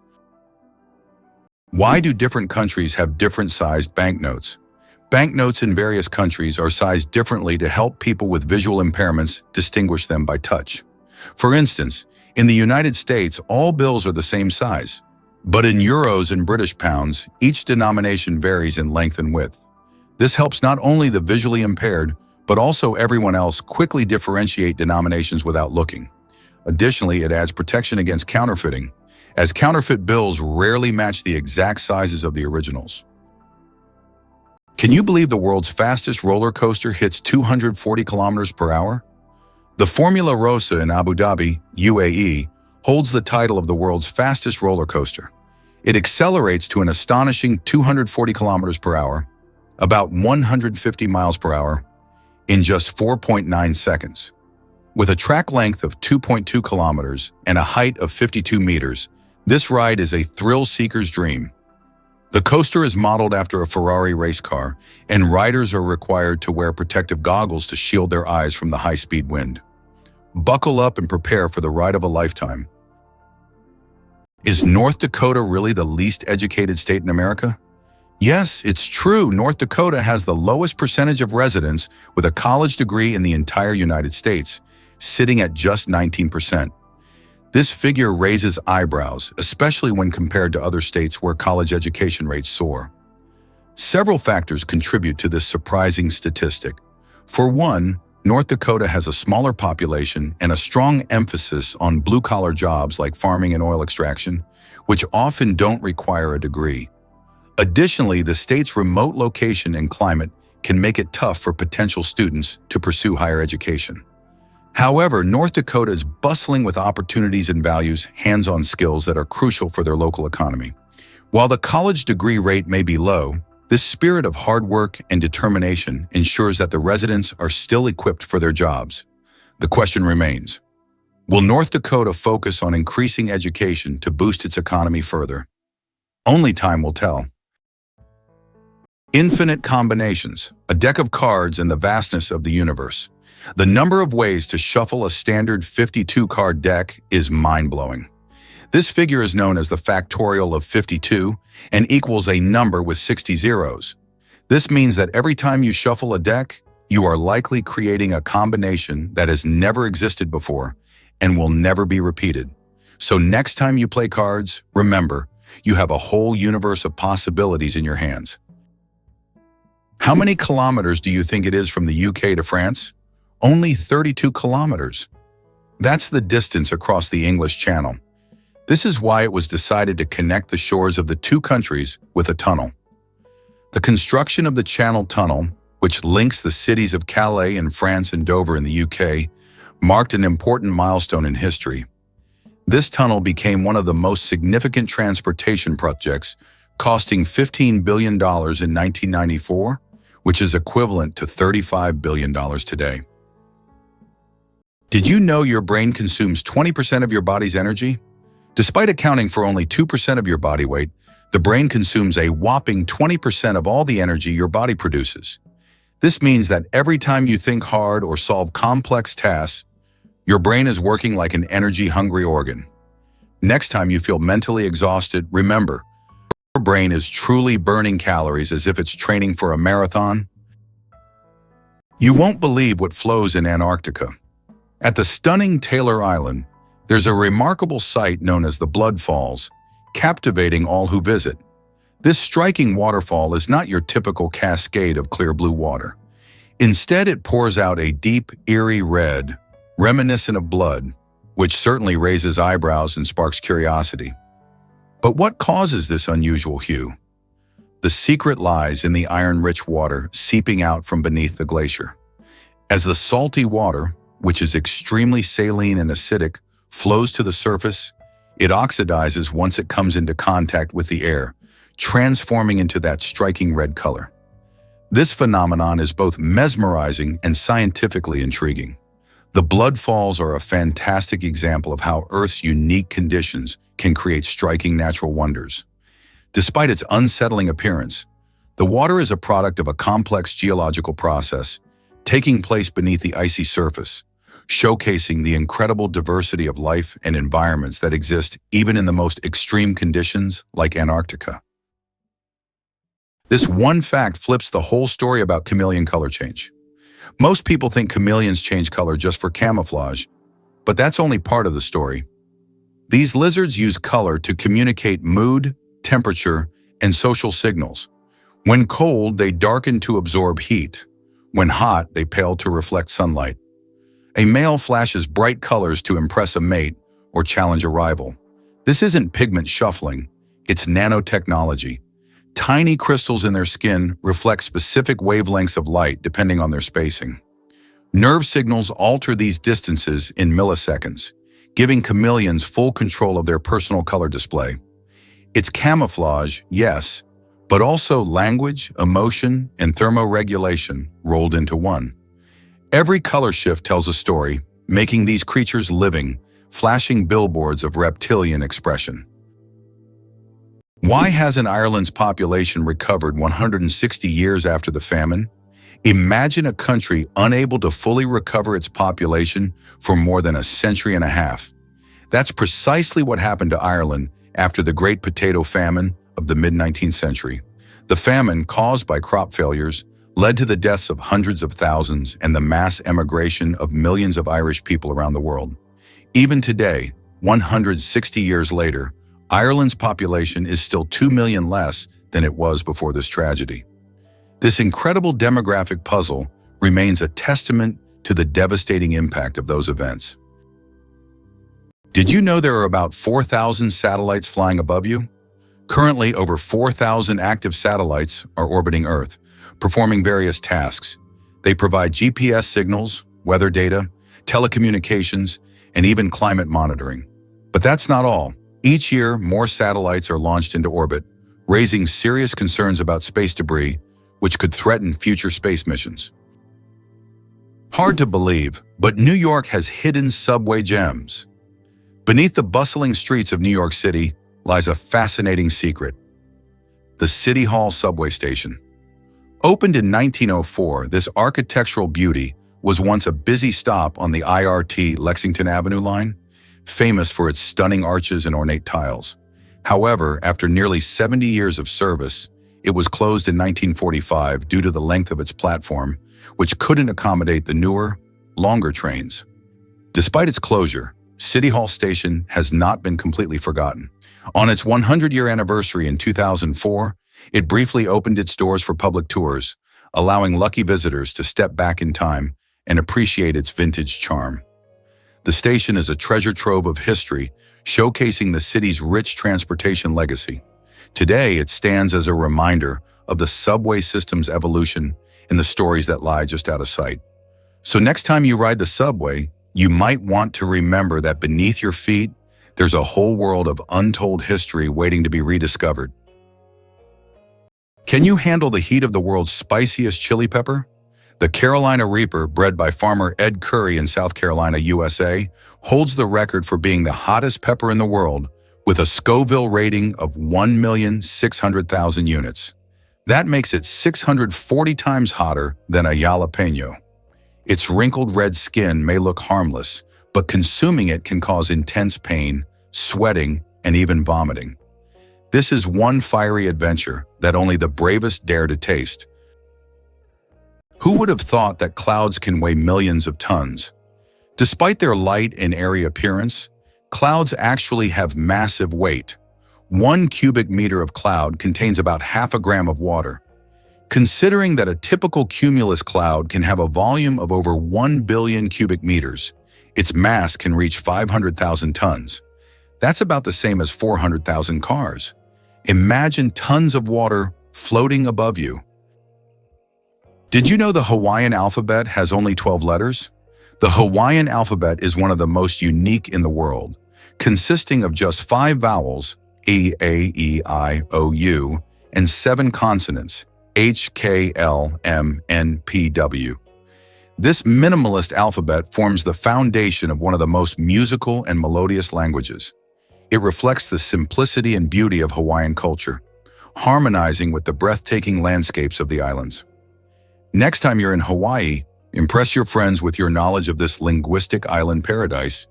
Why do different countries have different-sized banknotes? Banknotes in various countries are sized differently to help people with visual impairments distinguish them by touch. For instance, in the United States, all bills are the same size. But in euros and British pounds, each denomination varies in length and width. This helps not only the visually impaired, but also everyone else quickly differentiate denominations without looking. Additionally, it adds protection against counterfeiting, as counterfeit bills rarely match the exact sizes of the originals. Can you believe the world's fastest roller coaster hits 240 kilometers per hour? The Formula Rossa in Abu Dhabi, UAE, holds the title of the world's fastest roller coaster. It accelerates to an astonishing 240 kilometers per hour, about 150 miles per hour, in just 4.9 seconds. With a track length of 2.2 kilometers and a height of 52 meters, this ride is a thrill-seeker's dream. The coaster is modeled after a Ferrari race car, and riders are required to wear protective goggles to shield their eyes from the high-speed wind. Buckle up and prepare for the ride of a lifetime. Is North Dakota really the least educated state in America? Yes, it's true. North Dakota has the lowest percentage of residents with a college degree in the entire United States, sitting at just 19%. This figure raises eyebrows, especially when compared to other states where college education rates soar. Several factors contribute to this surprising statistic. For one, North Dakota has a smaller population and a strong emphasis on blue-collar jobs like farming and oil extraction, which often don't require a degree. Additionally, the state's remote location and climate can make it tough for potential students to pursue higher education. However, North Dakota is bustling with opportunities and values hands-on skills that are crucial for their local economy. While the college degree rate may be low, this spirit of hard work and determination ensures that the residents are still equipped for their jobs. The question remains, will North Dakota focus on increasing education to boost its economy further? Only time will tell. Infinite combinations, a deck of cards in the vastness of the universe. The number of ways to shuffle a standard 52-card deck is mind-blowing. This figure is known as the factorial of 52 and equals a number with 60 zeros. This means that every time you shuffle a deck, you are likely creating a combination that has never existed before and will never be repeated. So next time you play cards, remember, you have a whole universe of possibilities in your hands. How many kilometers do you think it is from the UK to France? Only 32 kilometers. That's the distance across the English Channel. This is why it was decided to connect the shores of the two countries with a tunnel. The construction of the Channel Tunnel, which links the cities of Calais in France and Dover in the UK, marked an important milestone in history. This tunnel became one of the most significant transportation projects, costing $15 billion in 1994, which is equivalent to $35 billion today. Did you know your brain consumes 20% of your body's energy? Despite accounting for only 2% of your body weight, the brain consumes a whopping 20% of all the energy your body produces. This means that every time you think hard or solve complex tasks, your brain is working like an energy-hungry organ. Next time you feel mentally exhausted, remember, your brain is truly burning calories as if it's training for a marathon. You won't believe what flows in Antarctica. At the stunning Taylor Island, there's a remarkable site known as the Blood Falls, captivating all who visit. This striking waterfall is not your typical cascade of clear blue water. Instead, it pours out a deep, eerie red, reminiscent of blood, which certainly raises eyebrows and sparks curiosity. But what causes this unusual hue? The secret lies in the iron-rich water seeping out from beneath the glacier. As the salty water, which is extremely saline and acidic, flows to the surface, it oxidizes once it comes into contact with the air, transforming into that striking red color. This phenomenon is both mesmerizing and scientifically intriguing. The Blood Falls are a fantastic example of how Earth's unique conditions can create striking natural wonders. Despite its unsettling appearance, the water is a product of a complex geological process taking place beneath the icy surface, showcasing the incredible diversity of life and environments that exist even in the most extreme conditions like Antarctica. This one fact flips the whole story about chameleon color change. Most people think chameleons change color just for camouflage, but that's only part of the story. These lizards use color to communicate mood, temperature, and social signals. When cold, they darken to absorb heat. When hot, they pale to reflect sunlight. A male flashes bright colors to impress a mate or challenge a rival. This isn't pigment shuffling, it's nanotechnology. Tiny crystals in their skin reflect specific wavelengths of light depending on their spacing. Nerve signals alter these distances in milliseconds, giving chameleons full control of their personal color display. It's camouflage, yes, but also language, emotion, and thermoregulation rolled into one. Every color shift tells a story, making these creatures living, flashing billboards of reptilian expression. Why hasn't Ireland's population recovered 160 years after the famine? Imagine a country unable to fully recover its population for more than a century and a half. That's precisely what happened to Ireland after the Great Potato Famine of the mid-19th century. The famine, caused by crop failures, led to the deaths of hundreds of thousands and the mass emigration of millions of Irish people around the world. Even today, 160 years later, Ireland's population is still 2 million less than it was before this tragedy. This incredible demographic puzzle remains a testament to the devastating impact of those events. Did you know there are about 4,000 satellites flying above you? Currently, over 4,000 active satellites are orbiting Earth, performing various tasks. They provide GPS signals, weather data, telecommunications, and even climate monitoring. But that's not all. Each year, more satellites are launched into orbit, raising serious concerns about space debris, which could threaten future space missions. Hard to believe, but New York has hidden subway gems. Beneath the bustling streets of New York City lies a fascinating secret: the City Hall subway station. Opened in 1904, this architectural beauty was once a busy stop on the IRT Lexington Avenue line, famous for its stunning arches and ornate tiles. However, after nearly 70 years of service, it was closed in 1945 due to the length of its platform, which couldn't accommodate the newer, longer trains. Despite its closure, City Hall Station has not been completely forgotten. On its 100-year anniversary in 2004, it briefly opened its doors for public tours, allowing lucky visitors to step back in time and appreciate its vintage charm. The station is a treasure trove of history, showcasing the city's rich transportation legacy. Today, it stands as a reminder of the subway system's evolution and the stories that lie just out of sight. So next time you ride the subway, you might want to remember that beneath your feet, there's a whole world of untold history waiting to be rediscovered. Can you handle the heat of the world's spiciest chili pepper? The Carolina Reaper, bred by farmer Ed Curry in South Carolina, USA, holds the record for being the hottest pepper in the world with a Scoville rating of 1,600,000 units. That makes it 640 times hotter than a jalapeno. Its wrinkled red skin may look harmless, but consuming it can cause intense pain, sweating, and even vomiting. This is one fiery adventure that only the bravest dare to taste. Who would have thought that clouds can weigh millions of tons? Despite their light and airy appearance, clouds actually have massive weight. 1 cubic meter of cloud contains about half a gram of water. Considering that a typical cumulus cloud can have a volume of over 1 billion cubic meters, its mass can reach 500,000 tons. That's about the same as 400,000 cars. Imagine tons of water floating above you. Did you know the Hawaiian alphabet has only 12 letters? The Hawaiian alphabet is one of the most unique in the world, consisting of just 5 vowels, E, A, E, I, O, U, and 7 consonants, H, K, L, M, N, P, W. This minimalist alphabet forms the foundation of one of the most musical and melodious languages. It reflects the simplicity and beauty of Hawaiian culture, harmonizing with the breathtaking landscapes of the islands. Next time you're in Hawaii, impress your friends with your knowledge of this linguistic island paradise.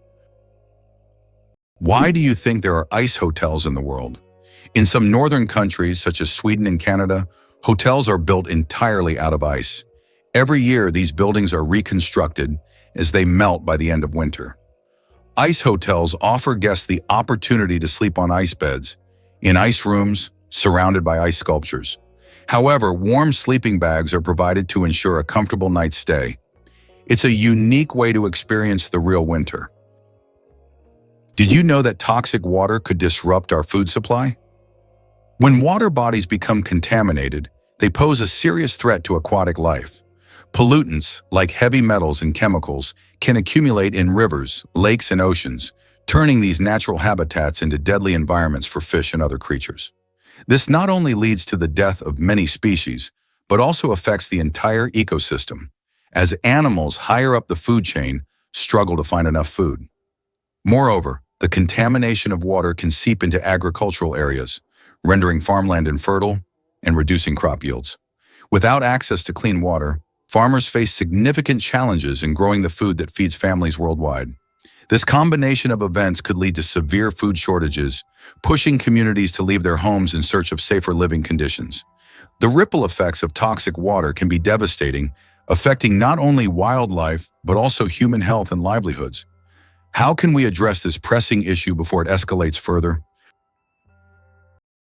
Why do you think there are ice hotels in the world? In some northern countries, such as Sweden and Canada, hotels are built entirely out of ice. Every year, these buildings are reconstructed as they melt by the end of winter. Ice hotels offer guests the opportunity to sleep on ice beds, in ice rooms, surrounded by ice sculptures. However, warm sleeping bags are provided to ensure a comfortable night's stay. It's a unique way to experience the real winter. Did you know that toxic water could disrupt our food supply? When water bodies become contaminated, they pose a serious threat to aquatic life. Pollutants, like heavy metals and chemicals, can accumulate in rivers, lakes, and oceans, turning these natural habitats into deadly environments for fish and other creatures. This not only leads to the death of many species, but also affects the entire ecosystem, as animals higher up the food chain struggle to find enough food. Moreover, the contamination of water can seep into agricultural areas, rendering farmland infertile and reducing crop yields. Without access to clean water, farmers face significant challenges in growing the food that feeds families worldwide. This combination of events could lead to severe food shortages, pushing communities to leave their homes in search of safer living conditions. The ripple effects of toxic water can be devastating, affecting not only wildlife, but also human health and livelihoods. How can we address this pressing issue before it escalates further?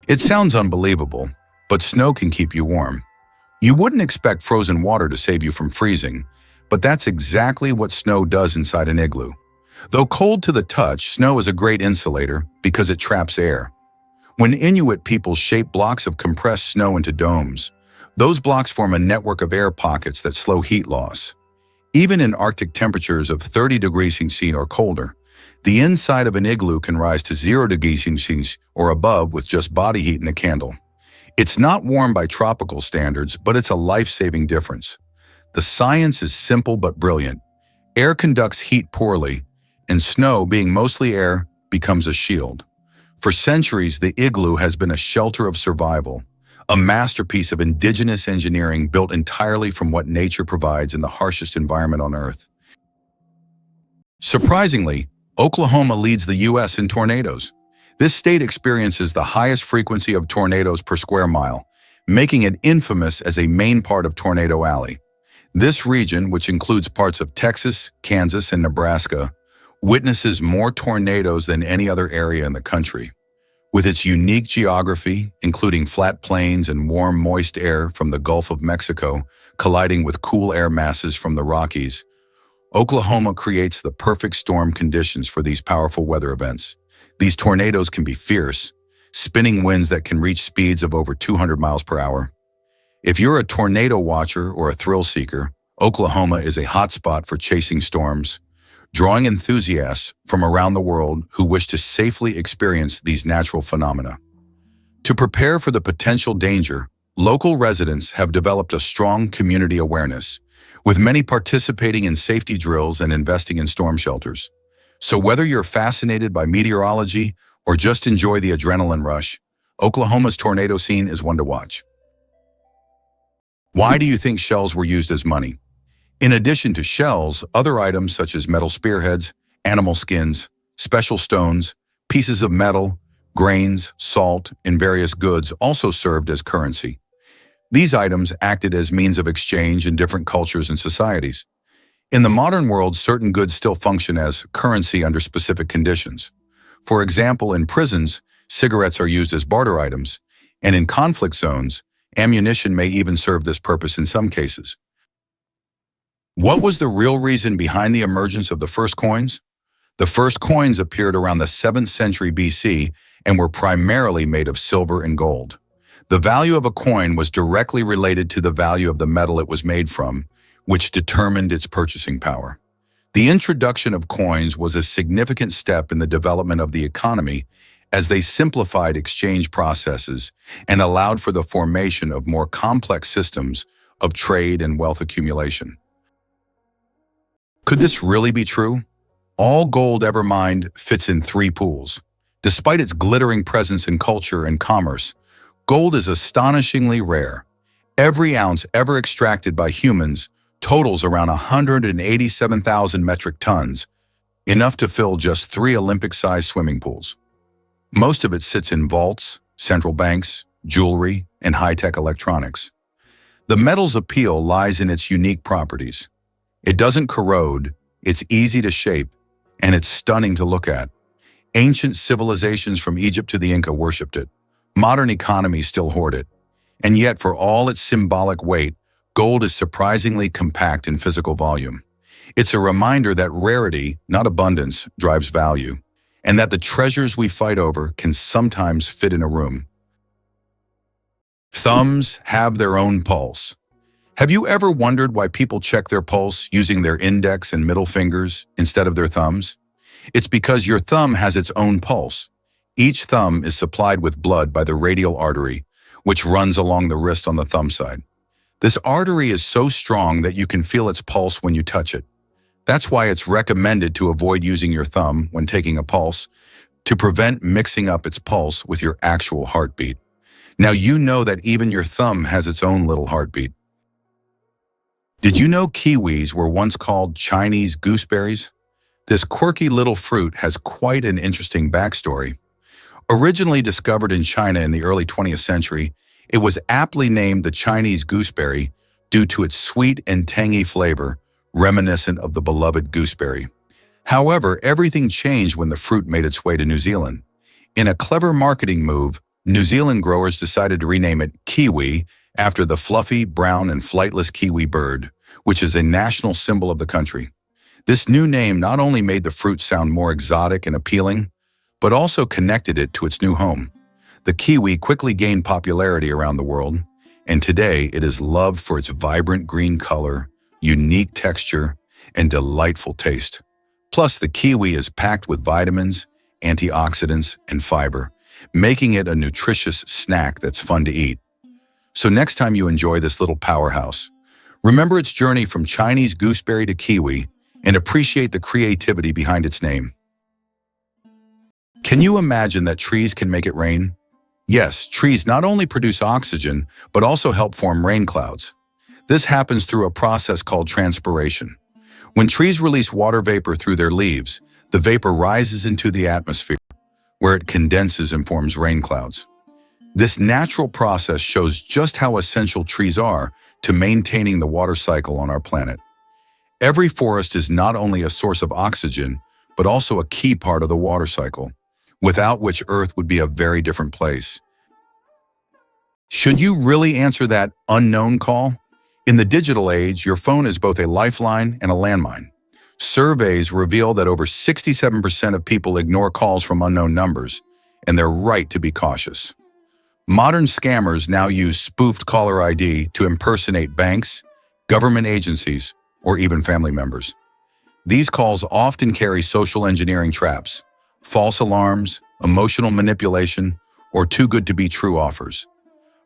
It sounds unbelievable, but snow can keep you warm. You wouldn't expect frozen water to save you from freezing, but that's exactly what snow does inside an igloo. Though cold to the touch, snow is a great insulator because it traps air. When Inuit people shape blocks of compressed snow into domes, those blocks form a network of air pockets that slow heat loss. Even in Arctic temperatures of 30 degrees Celsius or colder, the inside of an igloo can rise to 0 degrees Celsius or above with just body heat and a candle. It's not warm by tropical standards, but it's a life-saving difference. The science is simple but brilliant. Air conducts heat poorly, and snow, being mostly air, becomes a shield. For centuries, the igloo has been a shelter of survival, a masterpiece of indigenous engineering built entirely from what nature provides in the harshest environment on Earth. Surprisingly, Oklahoma leads the U.S. in tornadoes. This state experiences the highest frequency of tornadoes per square mile, making it infamous as a main part of Tornado Alley. This region, which includes parts of Texas, Kansas, and Nebraska, witnesses more tornadoes than any other area in the country. With its unique geography, including flat plains and warm, moist air from the Gulf of Mexico colliding with cool air masses from the Rockies, Oklahoma creates the perfect storm conditions for these powerful weather events. These tornadoes can be fierce, spinning winds that can reach speeds of over 200 miles per hour. If you're a tornado watcher or a thrill seeker, Oklahoma is a hotspot for chasing storms, drawing enthusiasts from around the world who wish to safely experience these natural phenomena. To prepare for the potential danger, local residents have developed a strong community awareness, with many participating in safety drills and investing in storm shelters. So whether you're fascinated by meteorology or just enjoy the adrenaline rush, Oklahoma's tornado scene is one to watch. Why do you think shells were used as money? In addition to shells, other items such as metal spearheads, animal skins, special stones, pieces of metal, grains, salt, and various goods also served as currency. These items acted as means of exchange in different cultures and societies. In the modern world, certain goods still function as currency under specific conditions. For example, in prisons, cigarettes are used as barter items, and in conflict zones, ammunition may even serve this purpose in some cases. What was the real reason behind the emergence of the first coins? The first coins appeared around the 7th century BC and were primarily made of silver and gold. The value of a coin was directly related to the value of the metal it was made from, which determined its purchasing power. The introduction of coins was a significant step in the development of the economy as they simplified exchange processes and allowed for the formation of more complex systems of trade and wealth accumulation. Could this really be true? All gold ever mined fits in 3 pools. Despite its glittering presence in culture and commerce, gold is astonishingly rare. Every ounce ever extracted by humans totals around 187,000 metric tons, enough to fill just 3 Olympic-sized swimming pools. Most of it sits in vaults, central banks, jewelry, and high-tech electronics. The metal's appeal lies in its unique properties. It doesn't corrode, it's easy to shape, and it's stunning to look at. Ancient civilizations from Egypt to the Inca worshipped it. Modern economies still hoard it. And yet, for all its symbolic weight, gold is surprisingly compact in physical volume. It's a reminder that rarity, not abundance, drives value, and that the treasures we fight over can sometimes fit in a room. Thumbs have their own pulse. Have you ever wondered why people check their pulse using their index and middle fingers instead of their thumbs? It's because your thumb has its own pulse. Each thumb is supplied with blood by the radial artery, which runs along the wrist on the thumb side. This artery is so strong that you can feel its pulse when you touch it. That's why it's recommended to avoid using your thumb when taking a pulse, to prevent mixing up its pulse with your actual heartbeat. Now you know that even your thumb has its own little heartbeat. Did you know kiwis were once called Chinese gooseberries? This quirky little fruit has quite an interesting backstory. Originally discovered in China in the early 20th century, it was aptly named the Chinese gooseberry due to its sweet and tangy flavor, reminiscent of the beloved gooseberry. However, everything changed when the fruit made its way to New Zealand. In a clever marketing move, New Zealand growers decided to rename it kiwi after the fluffy, brown, and flightless kiwi bird, which is a national symbol of the country. This new name not only made the fruit sound more exotic and appealing, but also connected it to its new home. The kiwi quickly gained popularity around the world, and today it is loved for its vibrant green color, unique texture, and delightful taste. Plus, the kiwi is packed with vitamins, antioxidants, and fiber, making it a nutritious snack that's fun to eat. So next time you enjoy this little powerhouse, remember its journey from Chinese gooseberry to kiwi and appreciate the creativity behind its name. Can you imagine that trees can make it rain? Yes, trees not only produce oxygen, but also help form rain clouds. This happens through a process called transpiration. When trees release water vapor through their leaves, the vapor rises into the atmosphere, where it condenses and forms rain clouds. This natural process shows just how essential trees are to maintaining the water cycle on our planet. Every forest is not only a source of oxygen, but also a key part of the water cycle, without which Earth would be a very different place. Should you really answer that unknown call? In the digital age, your phone is both a lifeline and a landmine. Surveys reveal that over 67% of people ignore calls from unknown numbers, and they're right to be cautious. Modern scammers now use spoofed caller ID to impersonate banks, government agencies, or even family members. These calls often carry social engineering traps, false alarms, emotional manipulation, or too-good-to-be-true offers.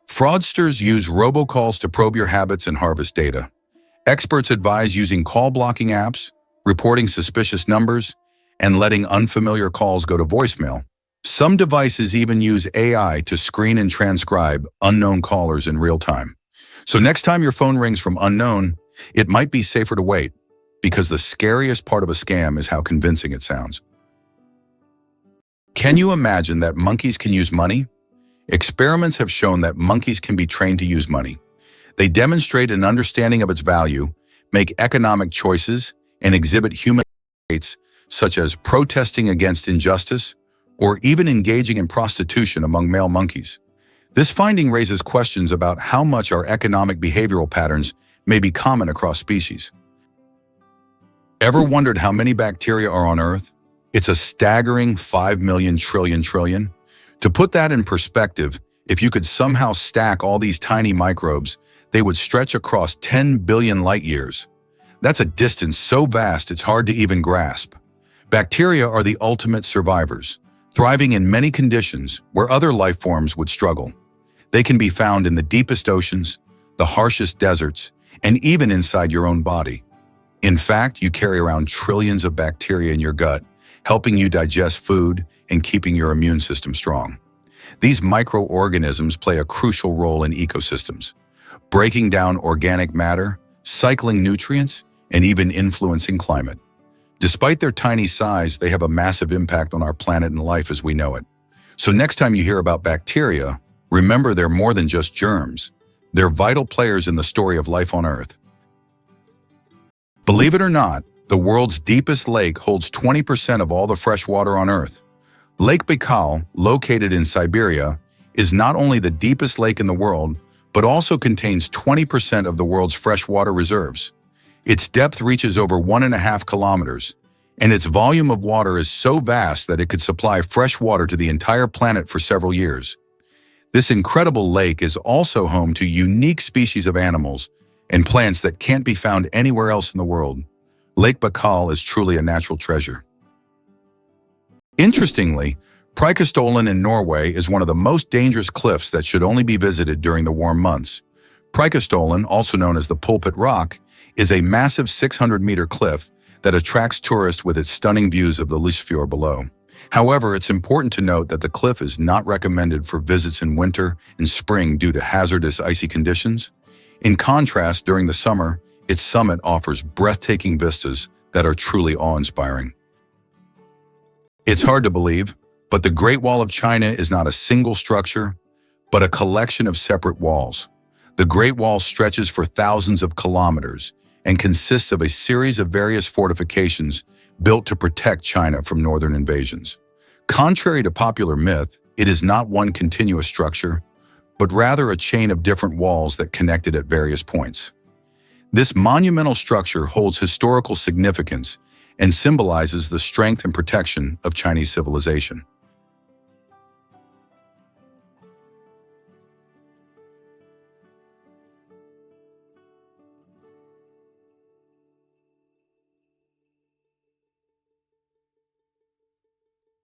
Fraudsters use robocalls to probe your habits and harvest data. Experts advise using call-blocking apps, reporting suspicious numbers, and letting unfamiliar calls go to voicemail. Some devices even use AI to screen and transcribe unknown callers in real time. So next time your phone rings from unknown, it might be safer to wait, because the scariest part of a scam is how convincing it sounds. Can you imagine that monkeys can use money? Experiments have shown that monkeys can be trained to use money. They demonstrate an understanding of its value, make economic choices, and exhibit human traits such as protesting against injustice or even engaging in prostitution among male monkeys. This finding raises questions about how much our economic behavioral patterns may be common across species. Ever wondered how many bacteria are on Earth? It's a staggering 5 million trillion. To put that in perspective, if you could somehow stack all these tiny microbes, they would stretch across 10 billion light years. That's a distance so vast it's hard to even grasp. Bacteria are the ultimate survivors, thriving in many conditions where other life forms would struggle. They can be found in the deepest oceans, the harshest deserts, and even inside your own body. In fact, you carry around trillions of bacteria in your gut, helping you digest food and keeping your immune system strong. These microorganisms play a crucial role in ecosystems, breaking down organic matter, cycling nutrients, and even influencing climate. Despite their tiny size, they have a massive impact on our planet and life as we know it. So next time you hear about bacteria, remember they're more than just germs. They're vital players in the story of life on Earth. Believe it or not, the world's deepest lake holds 20% of all the fresh water on Earth. Lake Baikal, located in Siberia, is not only the deepest lake in the world, but also contains 20% of the world's freshwater reserves. Its depth reaches over 1.5 kilometers, and its volume of water is so vast that it could supply fresh water to the entire planet for several years. This incredible lake is also home to unique species of animals and plants that can't be found anywhere else in the world. Lake Baikal is truly a natural treasure. Interestingly, Preikestolen in Norway is one of the most dangerous cliffs that should only be visited during the warm months. Preikestolen, also known as the Pulpit Rock, is a massive 600-meter cliff that attracts tourists with its stunning views of the Lysefjord below. However, it's important to note that the cliff is not recommended for visits in winter and spring due to hazardous icy conditions. In contrast, during the summer, its summit offers breathtaking vistas that are truly awe-inspiring. It's hard to believe, but the Great Wall of China is not a single structure, but a collection of separate walls. The Great Wall stretches for thousands of kilometers and consists of a series of various fortifications built to protect China from northern invasions. Contrary to popular myth, it is not one continuous structure, but rather a chain of different walls that connect it at various points. This monumental structure holds historical significance and symbolizes the strength and protection of Chinese civilization.